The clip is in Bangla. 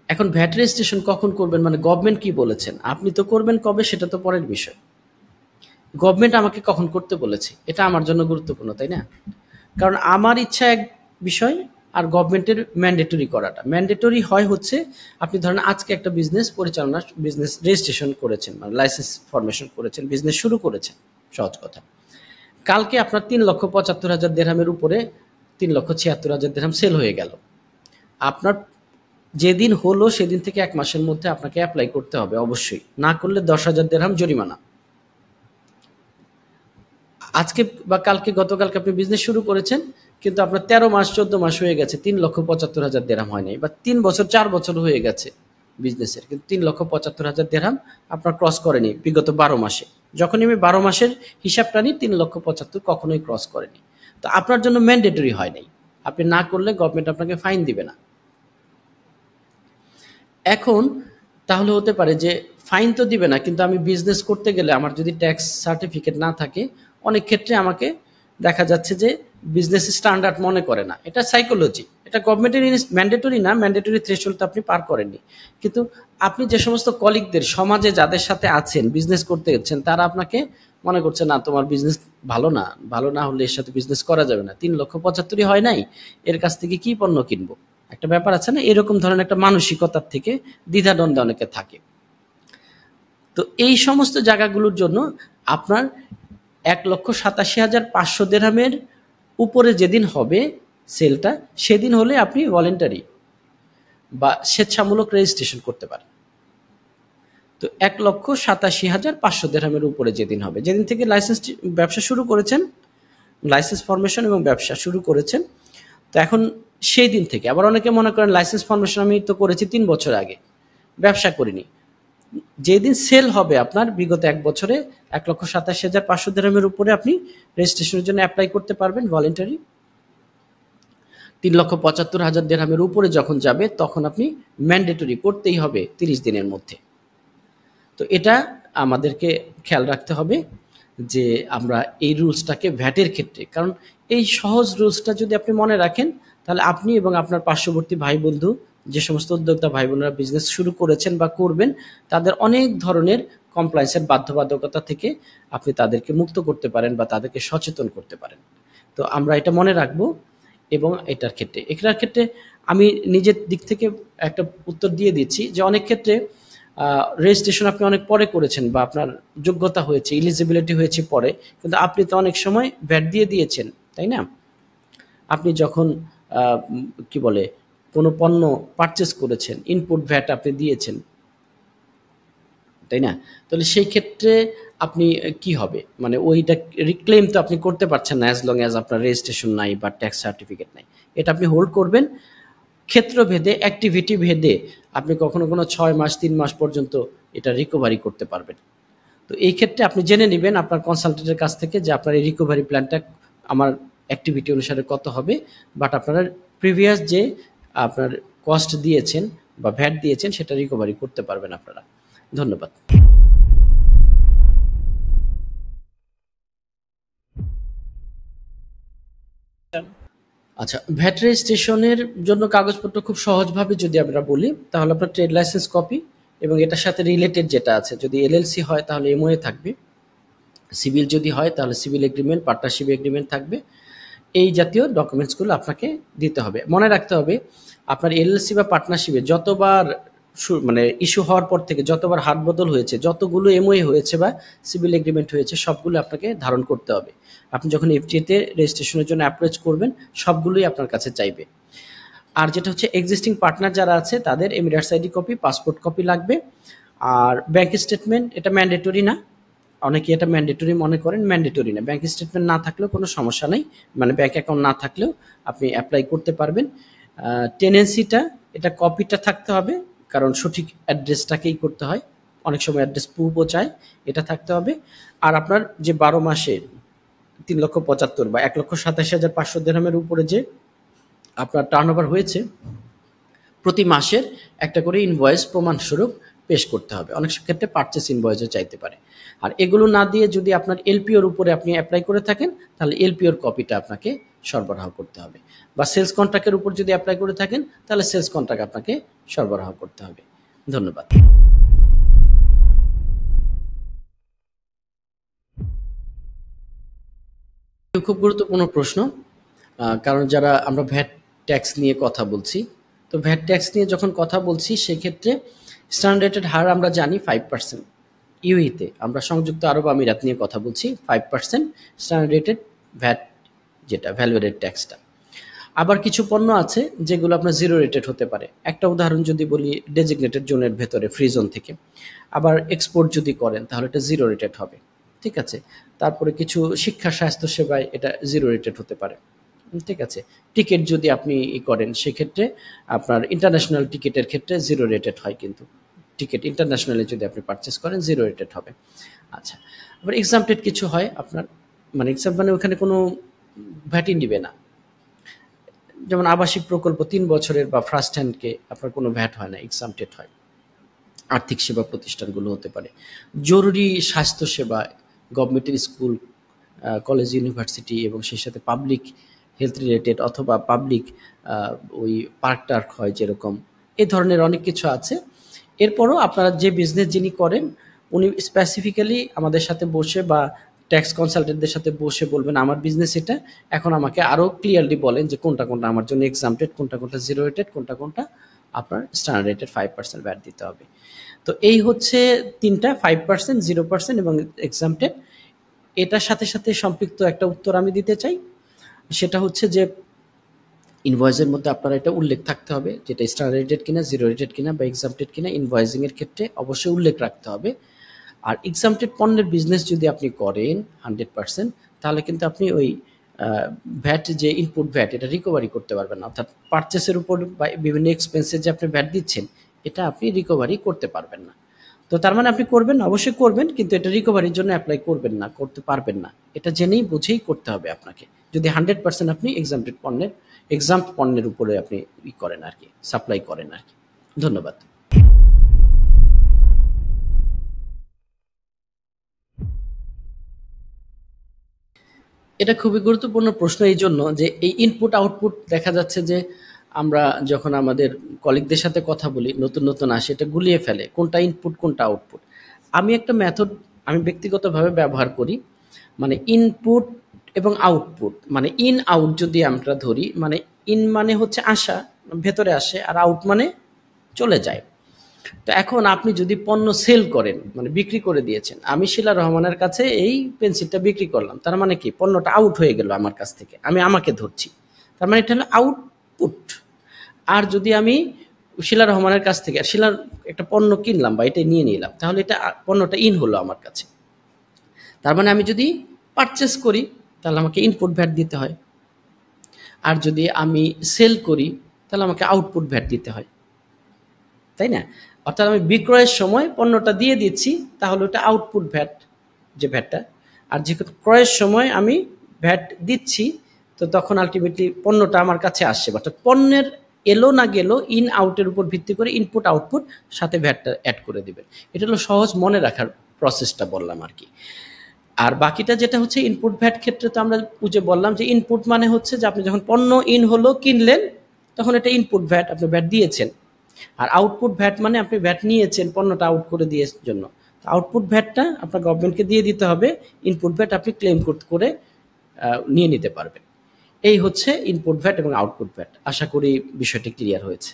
এখন ভ্যাট রেজিস্ট্রেশন কখন করবেন, মানে গভর্নমেন্ট কি বলেছেন, আপনি তো করবেন কবে সেটা তো পরের বিষয়। গভর্নমেন্ট আমাকে কখন করতে বলেছে এটা আমার জন্য গুরুত্বপূর্ণ, তাই না? কারণ আমার ইচ্ছা এক বিষয়, আর গভর্নমেন্টের ম্যান্ডেটরি করাটা। ম্যান্ডেটরি হয় হচ্ছে আপনি ধরেন আজকে একটা বিজনেস রেজিস্ট্রেশন করেছেন, মানে লাইসেন্স ফরমেশন করেছেন, বিজনেস শুরু করেছেন, সহজ কথা। কালকে আপনার 3,75,000 দেরহামের উপরে 3,76,000 দেরহাম সেল হয়ে গেল। আপনার যেদিন হলো সেদিন থেকে 1 মাসের মধ্যে আপনাকে অ্যাপ্লাই করতে হবে অবশ্যই, না করলে 10,000 দেরহাম জরিমানা। আজকে বা কালকে গতকালকে আপনি বিজনেস শুরু করেছেন, কিন্তু আপনার 13 মাস 14 মাস হয়ে গেছে, 3,75,000 দেরহাম হয় নাই, বা 3 বছর 4 বছর হয়ে গেছে বিজনেসের, কিন্তু 3,75,000 দেরহাম আপনার ক্রস করেনি বিগত 12 মাসে। যখনই আমি 12 মাসের হিসাবটা নিই 3,75,000 কখনোই ক্রস করেনি। তো আপনার জন্য ম্যান্ডেটরি হয় নাই, আপনি না করলে গভর্নমেন্ট আপনাকে ফাইন দিবে না। এখন তাহলে হতে পারে যে ফাইন তো দিবে না, কিন্তু আমি বিজনেস করতে গেলে আমার যদি ট্যাক্স সার্টিফিকেট না থাকে, অনেক ক্ষেত্রে আমাকে দেখা যাচ্ছে যে বিজনেস স্ট্যান্ডার্ড মনে করে না। এটা সাইকোলজি, এটা গভর্নমেন্টের ম্যান্ডেটরি না, ম্যান্ডেটরি থ্রেশহোল্ড তো আপনি পার করেননি। কিন্তু আপনি যে সমস্ত কলিগদের সমাজে যাদের সাথে আছেন, বিজনেস করতে যাচ্ছেন, তারা আপনাকে মনে করছে না তোমার বিজনেস ভালো না, ভালো না হলে এর সাথে বিজনেস করা যাবে না, 3,75,000 হয় নাই, এর কাছ থেকে কি পণ্য কিনবো, একটা ব্যাপার আছে না, এরকম ধরনের একটা মানসিকতার থেকে দ্বিধাদ্বন্দ্বে অনেকে থাকে। তো এই সমস্ত জায়গাগুলোর জন্য আপনার 1,87,500 দেরহামের উপরে যেদিন হবে সেলটা, সেদিন হলে আপনি ভলেন্টারি বা স্বেচ্ছামূলক রেজিস্ট্রেশন করতে পারেন। তো 1,87,500 দেরহামের উপরে যেদিন হবে, যেদিন থেকে লাইসেন্স ব্যবসা শুরু করেছেন, লাইসেন্স ফরমেশন এবং ব্যবসা শুরু করেছেন, তো এখন সেই দিন থেকে। আবার অনেকে মনে করেন লাইসেন্স ফরমেশন আমি তো করেছি 3 বছর আগে, ব্যবসা করিনি। যেদিন সেল হবে আপনার বিগত 1 বছরে 1,87,500 দেরহামের উপরে আপনি রেজিস্ট্রেশনের জন্য অ্যাপ্লাই করতে পারবেন ভলেন্টারি। 3,75,000 দেরহামের উপরে যখন যাবে তখন আপনি ম্যান্ডেটরি করতেই হবে 30 দিনের মধ্যে। তো এটা আমাদেরকে খেয়াল রাখতে হবে যে আমরা এই রুলসটাকে ভ্যাটের ক্ষেত্রে, কারণ এই সহজ রুলসটা যদি আপনি মনে রাখেন, তাহলে আপনি এবং আপনার পার্শ্ববর্তী ভাই বন্ধু, যে সমস্ত উদ্যোক্তা ভাই বোনেরা বিজনেস শুরু করেছেন বা করবেন, তাদের অনেক ধরনের কমপ্লায়েন্সের বাধ্যবাধকতা থেকে আপনি তাদেরকে মুক্ত করতে পারেন বা তাদেরকে সচেতন করতে পারেন। তো আমরা এটা মনে রাখবো। এবং এটার ক্ষেত্রে আমি নিজের দিক থেকে একটা উত্তর দিয়ে দিচ্ছি যে অনেক ক্ষেত্রে রেজিস্ট্রেশন আপনি অনেক পরে করেছেন বা আপনার যোগ্যতা হয়েছে, এলিজিবিলিটি হয়েছে পরে, কিন্তু আপনি তো অনেক সময় ভ্যাট দিয়ে দিয়েছেন, তাই না? আপনি যখন কি বলে কোনো পণ্য পারচেস করেছেন, ইনপুট ভ্যাট আপনি দিয়েছেন, তাই না? তাহলে সেই ক্ষেত্রে আপনি কি হবে, মানে ওইটা রিক্লেম তো আপনি করতে পারছেন না অ্যাজ লং অ্যাজ আপনার রেজিস্ট্রেশন নাই বা ট্যাক্স সার্টিফিকেট নাই। এটা আপনি হোল্ড করবেন। ক্ষেত্রভেদে, অ্যাক্টিভিটি ভেদে আপনি কখনো কোনো 6 মাস 3 মাস পর্যন্ত এটা রিকভারি করতে পারবেন। তো এই ক্ষেত্রে আপনি জেনে নেবেন আপনার কনসালটেন্টের কাছ থেকে যে আপনার এই রিকভারি প্ল্যানটা আমার অ্যাক্টিভিটি অনুসারে কত হবে, বাট আপনারা প্রিভিয়াস যে আপনার কস্ট দিয়েছেন বা ভ্যাট দিয়েছেন সেটা রিকভারি করতে পারবেন আপনারা। ধন্যবাদ। আচ্ছা, ভ্যাট রেজিস্ট্রেশনের জন্য কাগজপত্র খুব সহজভাবে যদি আমরা বলি, তাহলে আপনার ট্রেড লাইসেন্স কপি এবং এটার সাথে রিলেটেড যেটা আছে, যদি এলএলসি হয় তাহলে এমওএ থাকবে, সিভিল যদি হয় তাহলে সিভিল এগ্রিমেন্ট, পার্টনারশিপ এগ্রিমেন্ট থাকবে। এই জাতীয় ডকুমেন্টসগুলো আপনাকে দিতে হবে। মনে রাখতে হবে আপনার এলএলসি বা পার্টনারশিপে যতবার মানে ইস্যু হওয়ার পর থেকে যতবার হাত বদল হয়েছে, যতগুলো এমওএ হয়েছে বা সিভিল এগ্রিমেন্ট হয়েছে, সবগুলো আপনাকে ধারণ করতে হবে। আপনি যখন এফডিএতে রেজিস্ট্রেশনের জন্য অ্যাপ্রোচ করবেন, সবগুলোই আপনার কাছে চাইবে। আর যেটা হচ্ছে এক্সিস্টিং পার্টনার যারা আছে তাদের Emirates ID copy, passport copy লাগবে। আর ব্যাংক স্টেটমেন্ট, এটা ম্যান্ডেটরি না, অনেকে এটা ম্যান্ডেটরি মনে করেন, ম্যান্ডেটরি না। ব্যাংক স্টেটমেন্ট না থাকলেও কোনো সমস্যা নেই, মানে ব্যাংক অ্যাকাউন্ট না থাকলেও আপনি অ্যাপ্লাই করতে পারবেন। টেনেন্সিটা, এটা কপিটা থাকতে হবে, কারণ সঠিক অ্যাড্রেসটাকেই করতে হয়, অনেক সময় অ্যাড্রেস প্রুফও চায়, এটা থাকতে হবে। আর আপনার যে 12 মাসের 3,75,000 বা 1,87,500 দেরহামের উপরে যে আপনার টার্নওভার হয়েছে, প্রতি মাসের একটা করে ইনভয়েস প্রমাণস্বরূপ পেশ করতে হবে। অনেক ক্ষেত্রে পারচেস ইনভয়েসও চাইতে পারে। আর এগুলো না দিয়ে যদি আপনার এলপিওর উপরে আপনি অ্যাপ্লাই করে থাকেন, তাহলে এলপিওর কপিটা আপনাকে সরবরাহ করতে হবে। বা সেলস কন্ট্রাক্টের উপর যদি অ্যাপ্লাই করে থাকেন, তাহলে সেলস কন্ট্রাক্ট আপনাকে সরবরাহ করতে হবে। ধন্যবাদ। খুব গুরুত্বপূর্ণ প্রশ্ন। কারণ যারা আমরা ভ্যাট ট্যাক্স নিয়ে কথা বলছি, তো ভ্যাট ট্যাক্স নিয়ে যখন কথা বলছি সেক্ষেত্রে স্ট্যান্ডার্ডের হার আমরা জানি 5%। ইউইতে আমরা সংযুক্ত আরব আমিরাত নিয়ে কথা বলছি, 5% স্ট্যান্ডার্ডেড ভ্যাট, যেটা ভ্যালু এডেড ট্যাক্সটা। আবার কিছু পণ্য আছে যেগুলো আপনার জিরো রেটেড হতে পারে। একটা উদাহরণ যদি বলি, ডেজিগনেটেড জোনের ভেতরে ফ্রি জোন থেকে। আবার এক্সপোর্ট যদি করেন তাহলে এটা জিরো রেটেড হবে, ঠিক আছে। তারপরে কিছু শিক্ষা স্বাস্থ্য সেবায় এটা জিরো রেটেড হতে পারে, ঠিক আছে। টিকিট যদি আপনি করেন সেক্ষেত্রে আপনার ইন্টারন্যাশনাল টিকিটের ক্ষেত্রে জিরো রেটেড হয়, কিন্তু টিকিট ইন্টারন্যাশনালি যদি আপনি পারচেস করেন জিরো রেটেড হবে। আচ্ছা, আবার এক্সাম্পটেড কিছু হয় আপনার, মানে এক্সাম মানে ওখানে কোনো ভ্যাটই নিবে না। যেমন আবাসিক প্রকল্প ৩ বছরের বা ফার্স্ট হ্যান্ডকে আপনার কোনো ভ্যাট হয় না, এক্সাম্পটেড হয়। আর্থিক সেবা প্রতিষ্ঠানগুলো হতে পারে। জরুরি স্বাস্থ্য সেবা, গভর্নমেন্টের স্কুল, কলেজ, ইউনিভার্সিটি এবং সেই সাথে পাবলিক হেলথ রিলেটেড অথবা পাবলিক ওই পার্ক টার্ক হয় যেরকম, এ ধরনের অনেক কিছু আছে। এরপরও আপনারা যে বিজনেস যিনি করেন উনি স্পেসিফিক্যালি আমাদের সাথে বসে বা ট্যাক্স কনসালটেন্টদের সাথে বসে বলবেন আমার বিজনেস এটা, এখন আমাকে আরও ক্লিয়ারলি বলেন যে কোনটা কোনটা আমার জন্য এক্সাম্পটেড, কোনটা কোনটা জিরো রেটেড, কোনটা কোনটা আপনার স্ট্যান্ডার্ড রেটেড 5% ভ্যাট দিতে হবে। তো এই হচ্ছে তিনটা, 5%, 0% এবং এক্সাম্পটেড। এটার সাথে সাথে সম্পৃক্ত একটা উত্তর আমি দিতে চাই, সেটা হচ্ছে যে ইনভয়েসের মধ্যে আপনার এটা উল্লেখ থাকতে হবে যেটা স্ট্যান্ডার্ড রেটেড কিনা, জিরো রেটেড কিনা বা এক্সাম্পটেড কিনা, ইনভয়েসিং এর ক্ষেত্রে অবশ্যই উল্লেখ রাখতে হবে। আর এক্সাম্পটেড পণ্যের বিজনেস যদি আপনি করেন 100%, তাহলে কিন্তু আপনি ওই ভ্যাট যে ইনপুট ভ্যাট এটা রিকভারি করতে পারবেন না। অর্থাৎ পারচেসের উপর বা বিভিন্ন এক্সপেন্সে যে আপনি ভ্যাট দিচ্ছেন এটা আপনি রিকভারি করতে পারবেন না। তো তার মানে আপনি করবেন, অবশ্যই করবেন, কিন্তু এটা রিকভারির জন্য অ্যাপ্লাই করবেন না, করতে পারবেন না। এটা জেনেই বুঝেই করতে হবে আপনাকে, যদি 100% আপনি এক্সাম্পটেড পণ্যের, এক্সাম্পট পণ্যের উপরে আপনি করেন আর কি, সাপ্লাই করেন আর কি। ধন্যবাদ। এটা খুবই গুরুত্বপূর্ণ প্রশ্ন এই জন্য যে এই ইনপুট আউটপুট দেখা যাচ্ছে যে আমরা যখন আমাদের কলিগদের সাথে কথা বলি, নতুন নতুন আসে, এটা গুলিয়ে ফেলে কোনটা ইনপুট কোনটা আউটপুট। আমি একটা মেথড আমি ব্যক্তিগতভাবে ব্যবহার করি, মানে ইনপুট এবং আউটপুট, মানে ইন আউট যদি আমরা ধরি, মানে ইন মানে হচ্ছে আসা, ভেতরে আসে, আর আউট মানে চলে যায়। তো এখন আপনি যদি পণ্য সেল করেন, মানে বিক্রি করে দিয়েছেন, আমি শিলা রহমানের কাছে এই পেন্সিলটা বিক্রি করলাম, তার মানে কি পণ্যটা আউট হয়ে গেল আমার কাছ থেকে, আমি আমাকে ধরছি, তার মানে এটা হলো আউটপুট। আর যদি আমি শিলা রহমানের কাছ থেকে শিলার একটা পণ্য কিনলাম বা এটা নিয়ে নিলাম, তাহলে এটা পণ্যটা ইন হলো আমার কাছে। তার মানে আমি যদি পারচেস করি তাহলে আমাকে ইনপুট ভ্যাট দিতে হয়, আর যদি আমি সেল করি তাহলে আমাকে আউটপুট ভ্যাট দিতে হয়, তাই না? অর্থাৎ আমি বিক্রয়ের সময় পণ্যটা দিয়ে দিচ্ছি, তাহলে ওটা আউটপুট ভ্যাট, যে ভ্যাটটা। আর যে ক্রয়ের সময় আমি ভ্যাট দিচ্ছি, তো তখন আলটিমেটলি পণ্যটা আমার কাছে আসছে, অর্থাৎ পণ্যের এলো না গেলো ইন আউটের উপর ভিত্তি করে ইনপুট আউটপুট সাথে ভ্যাটটা অ্যাড করে দেবেন। এটা হলো সহজ মনে রাখার প্রসেসটা বললাম আর কি। আর বাকিটা যেটা হচ্ছে ইনপুট ভ্যাট ক্ষেত্রে, তো আমরা বুঝে বললাম যে ইনপুট মানে হচ্ছে যে আপনি যখন পণ্য ইন হলো কিনলেন, তখন এটা ইনপুট ভ্যাট, আপনি ভ্যাট দিয়েছেন। আর আউটপুট ভ্যাট মানে আপনি ভ্যাট নিয়েছেন পণ্যটা আউট করে দিয়ে জন্য, আউটপুট ভ্যাটটা আপনার গভর্নমেন্টকে দিয়ে দিতে হবে, ইনপুট ভ্যাট আপনি ক্লেম করতে করে নিয়ে নিতে পারবেন। এই হচ্ছে ইনপুট ভ্যাট এবং আউটপুট ভ্যাট। আশা করি বিষয়টি ক্লিয়ার হয়েছে।